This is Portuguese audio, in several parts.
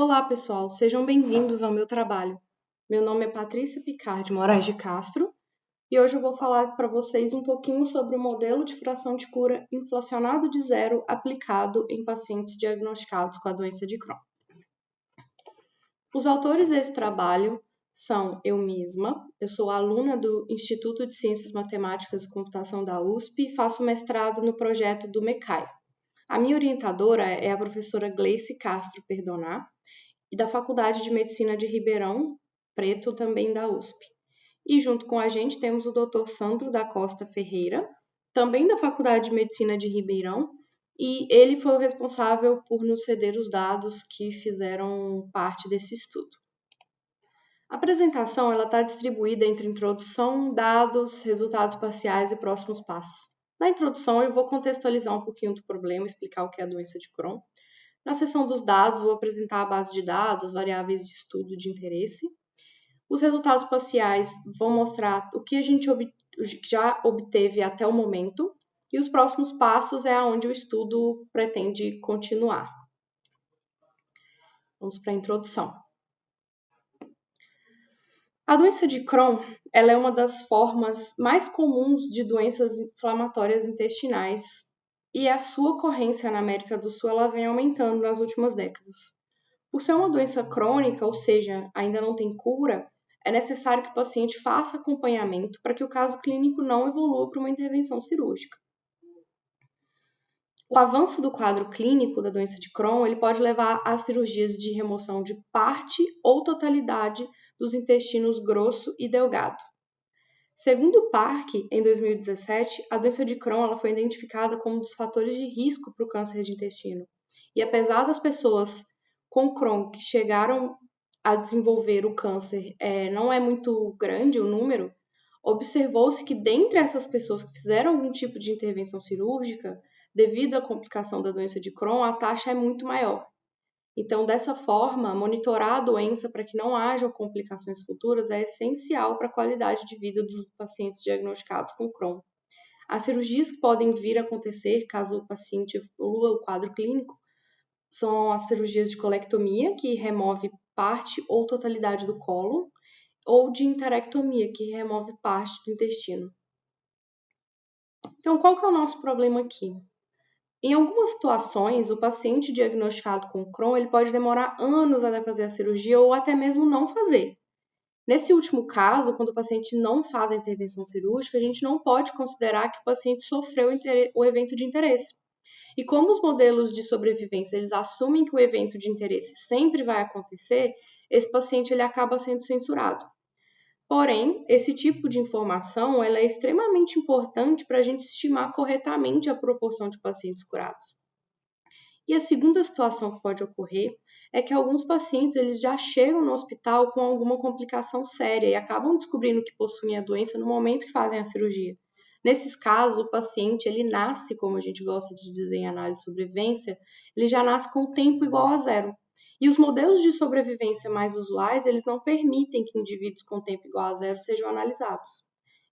Olá, pessoal, sejam bem-vindos ao meu trabalho. Meu nome é Patrícia Picard de Moraes de Castro e hoje eu vou falar para vocês um pouquinho sobre o modelo de fração de cura inflacionado de zero aplicado em pacientes diagnosticados com a doença de Crohn. Os autores desse trabalho são eu mesma, eu sou aluna do Instituto de Ciências Matemáticas e Computação da USP e faço mestrado no projeto do MECAI. A minha orientadora é a professora Gleice Castro Perdoná, e da Faculdade de Medicina de Ribeirão Preto, também da USP. E junto com a gente temos o Dr. Sandro da Costa Ferreira, também da Faculdade de Medicina de Ribeirão, e ele foi o responsável por nos ceder os dados que fizeram parte desse estudo. A apresentação está distribuída entre introdução, dados, resultados parciais e próximos passos. Na introdução, eu vou contextualizar um pouquinho do problema, explicar o que é a doença de Crohn. Na seção dos dados, vou apresentar a base de dados, as variáveis de estudo de interesse. Os resultados parciais vão mostrar o que a gente já obteve até o momento. E os próximos passos é onde o estudo pretende continuar. Vamos para a introdução. A doença de Crohn ela é uma das formas mais comuns de doenças inflamatórias intestinais e a sua ocorrência na América do Sul ela vem aumentando nas últimas décadas. Por ser uma doença crônica, ou seja, ainda não tem cura, é necessário que o paciente faça acompanhamento para que o caso clínico não evolua para uma intervenção cirúrgica. O avanço do quadro clínico da doença de Crohn ele pode levar a cirurgias de remoção de parte ou totalidade dos intestinos grosso e delgado. Segundo o Park, em 2017, a doença de Crohn ela foi identificada como um dos fatores de risco para o câncer de intestino. E apesar das pessoas com Crohn que chegaram a desenvolver o câncer não é muito grande o número, observou-se que dentre essas pessoas que fizeram algum tipo de intervenção cirúrgica, devido à complicação da doença de Crohn, a taxa é muito maior. Então, dessa forma, monitorar a doença para que não hajam complicações futuras é essencial para a qualidade de vida dos pacientes diagnosticados com Crohn. As cirurgias que podem vir a acontecer caso o paciente evolua o quadro clínico são as cirurgias de colectomia, que remove parte ou totalidade do cólon, ou de enterectomia, que remove parte do intestino. Então, qual que é o nosso problema aqui? Em algumas situações, o paciente diagnosticado com Crohn ele pode demorar anos até fazer a cirurgia ou até mesmo não fazer. Nesse último caso, quando o paciente não faz a intervenção cirúrgica, a gente não pode considerar que o paciente sofreu o evento de interesse. E como os modelos de sobrevivência eles assumem que o evento de interesse sempre vai acontecer, esse paciente ele acaba sendo censurado. Porém, esse tipo de informação ela é extremamente importante para a gente estimar corretamente a proporção de pacientes curados. E a segunda situação que pode ocorrer é que alguns pacientes eles já chegam no hospital com alguma complicação séria e acabam descobrindo que possuem a doença no momento que fazem a cirurgia. Nesses casos, o paciente ele nasce, como a gente gosta de dizer em análise de sobrevivência, ele já nasce com tempo igual a zero. E os modelos de sobrevivência mais usuais, eles não permitem que indivíduos com tempo igual a zero sejam analisados.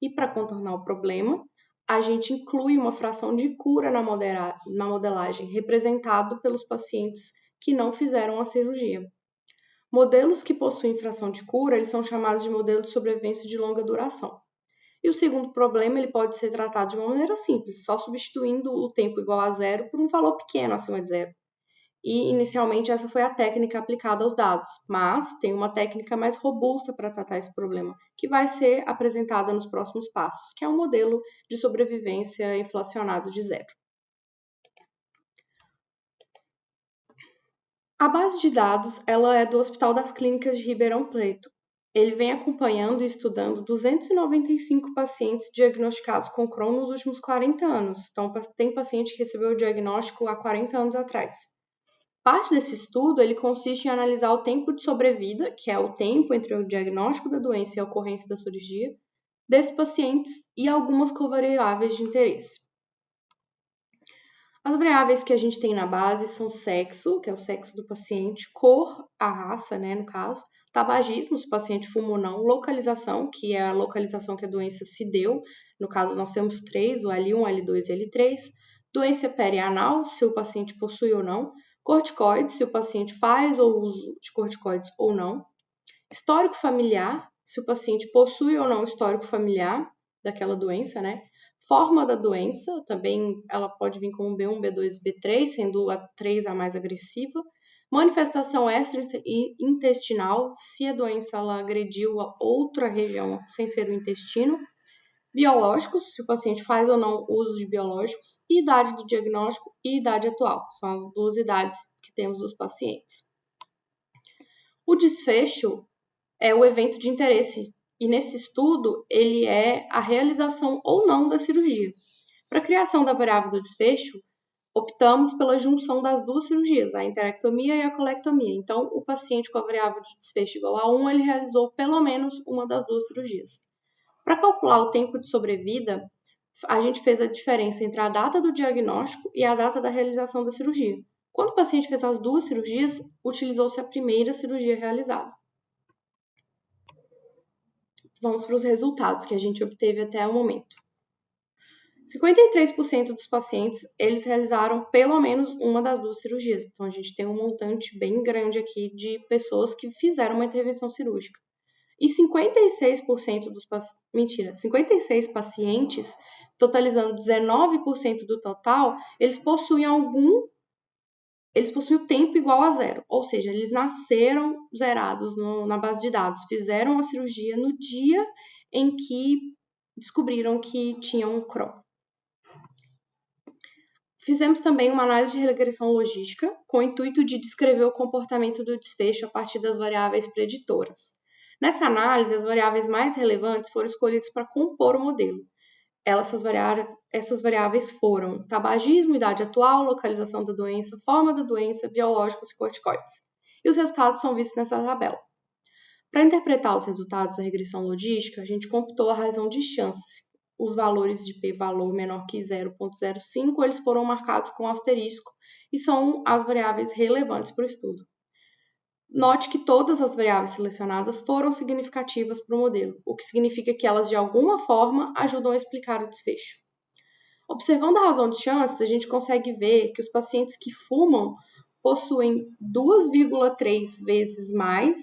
E para contornar o problema, a gente inclui uma fração de cura na modelagem, representado pelos pacientes que não fizeram a cirurgia. Modelos que possuem fração de cura, eles são chamados de modelo de sobrevivência de longa duração. E o segundo problema, ele pode ser tratado de uma maneira simples, só substituindo o tempo igual a zero por um valor pequeno acima de zero. E, inicialmente, essa foi a técnica aplicada aos dados, mas tem uma técnica mais robusta para tratar esse problema, que vai ser apresentada nos próximos passos, que é um modelo de sobrevivência inflacionado de zero. A base de dados ela é do Hospital das Clínicas de Ribeirão Preto. Ele vem acompanhando e estudando 295 pacientes diagnosticados com Crohn nos últimos 40 anos. Então, tem paciente que recebeu o diagnóstico há 40 anos atrás. Parte desse estudo ele consiste em analisar o tempo de sobrevida, que é o tempo entre o diagnóstico da doença e a ocorrência da cirurgia, desses pacientes e algumas covariáveis de interesse. As variáveis que a gente tem na base são sexo, que é o sexo do paciente, cor, a raça, no caso, tabagismo, se o paciente fuma ou não, localização, que é a localização que a doença se deu, no caso nós temos 3, o L1, L2 e L3, doença perianal, se o paciente possui ou não, corticoides, se o paciente faz ou uso de corticoides ou não, histórico familiar, se o paciente possui ou não histórico familiar daquela doença, né? Forma da doença, também ela pode vir com B1, B2 e B3, sendo a 3 a mais agressiva. Manifestação extraintestinal, se a doença ela agrediu a outra região sem ser o intestino. Biológicos, se o paciente faz ou não uso de biológicos. E idade do diagnóstico e idade atual, são as duas idades que temos dos pacientes. O desfecho é o evento de interesse, e nesse estudo ele é a realização ou não da cirurgia. Para a criação da variável do desfecho, optamos pela junção das duas cirurgias, a enterectomia e a colectomia. Então, o paciente com a variável de desfecho igual a 1, ele realizou pelo menos uma das duas cirurgias. Para calcular o tempo de sobrevida, a gente fez a diferença entre a data do diagnóstico e a data da realização da cirurgia. Quando o paciente fez as duas cirurgias, utilizou-se a primeira cirurgia realizada. Vamos para os resultados que a gente obteve até o momento. 53% dos pacientes, eles realizaram pelo menos uma das duas cirurgias. Então, a gente tem um montante bem grande aqui de pessoas que fizeram uma intervenção cirúrgica. E 56% 56 pacientes, totalizando 19% do total, eles possuem o tempo igual a 0. Ou seja, eles nasceram zerados na base de dados, fizeram a cirurgia no dia em que descobriram que tinham Crohn. Fizemos também uma análise de regressão logística com o intuito de descrever o comportamento do desfecho a partir das variáveis preditoras. Nessa análise, as variáveis mais relevantes foram escolhidas para compor o modelo. Essas variáveis foram tabagismo, idade atual, localização da doença, forma da doença, biológicos e corticoides. E os resultados são vistos nessa tabela. Para interpretar os resultados da regressão logística, a gente computou a razão de chances. Os valores de p-valor menor que 0,05, eles foram marcados com asterisco e são as variáveis relevantes para o estudo. Note que todas as variáveis selecionadas foram significativas para o modelo, o que significa que elas, de alguma forma, ajudam a explicar o desfecho. Observando a razão de chances, a gente consegue ver que os pacientes que fumam possuem 2,3 vezes mais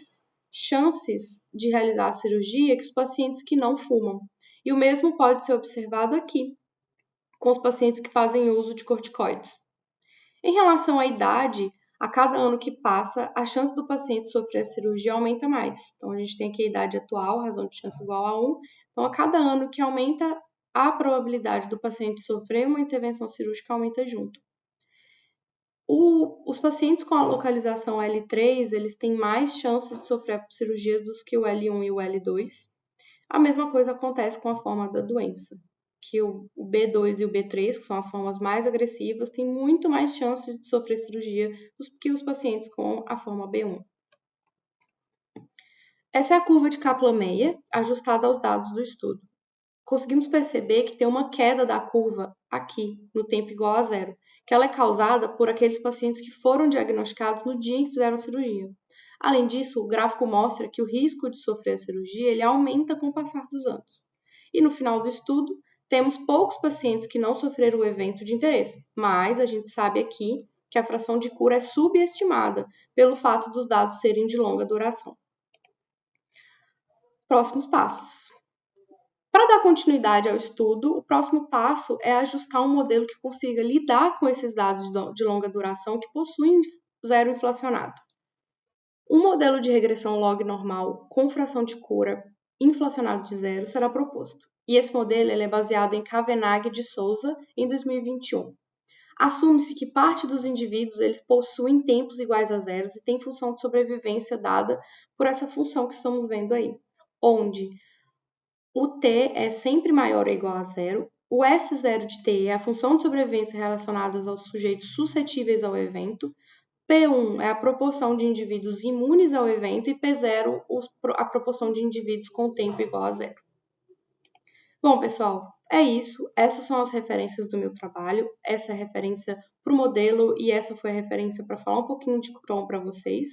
chances de realizar a cirurgia que os pacientes que não fumam. E o mesmo pode ser observado aqui, com os pacientes que fazem uso de corticoides. Em relação à idade, a cada ano que passa, a chance do paciente sofrer a cirurgia aumenta mais. Então, a gente tem aqui a idade atual, razão de chance igual a 1. Então, a cada ano que aumenta, a probabilidade do paciente sofrer uma intervenção cirúrgica aumenta junto. Os pacientes com a localização L3, eles têm mais chances de sofrer cirurgia do que o L1 e o L2. A mesma coisa acontece com a forma da doença, que o B2 e o B3, que são as formas mais agressivas, têm muito mais chances de sofrer cirurgia do que os pacientes com a forma B1. Essa é a curva de Kaplan-Meier, ajustada aos dados do estudo. Conseguimos perceber que tem uma queda da curva aqui, no tempo igual a 0, que ela é causada por aqueles pacientes que foram diagnosticados no dia em que fizeram a cirurgia. Além disso, o gráfico mostra que o risco de sofrer a cirurgia ele aumenta com o passar dos anos. E no final do estudo, temos poucos pacientes que não sofreram o evento de interesse, mas a gente sabe aqui que a fração de cura é subestimada pelo fato dos dados serem de longa duração. Próximos passos. Para dar continuidade ao estudo, o próximo passo é ajustar um modelo que consiga lidar com esses dados de longa duração que possuem zero inflacionado. Um modelo de regressão log normal com fração de cura inflacionado de zero será proposto. E esse modelo é baseado em Kavanagh de Souza, em 2021. Assume-se que parte dos indivíduos eles possuem tempos iguais a zeros e tem função de sobrevivência dada por essa função que estamos vendo aí, onde o T é sempre maior ou igual a zero, o S0 de T é a função de sobrevivência relacionada aos sujeitos suscetíveis ao evento, P1 é a proporção de indivíduos imunes ao evento e P0 a proporção de indivíduos com tempo igual a zero. Bom, pessoal, é isso. Essas são as referências do meu trabalho. Essa é a referência para o modelo e essa foi a referência para falar um pouquinho de Crohn para vocês.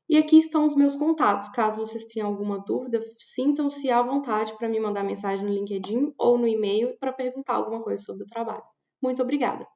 E aqui estão os meus contatos. Caso vocês tenham alguma dúvida, sintam-se à vontade para me mandar mensagem no LinkedIn ou no e-mail para perguntar alguma coisa sobre o trabalho. Muito obrigada!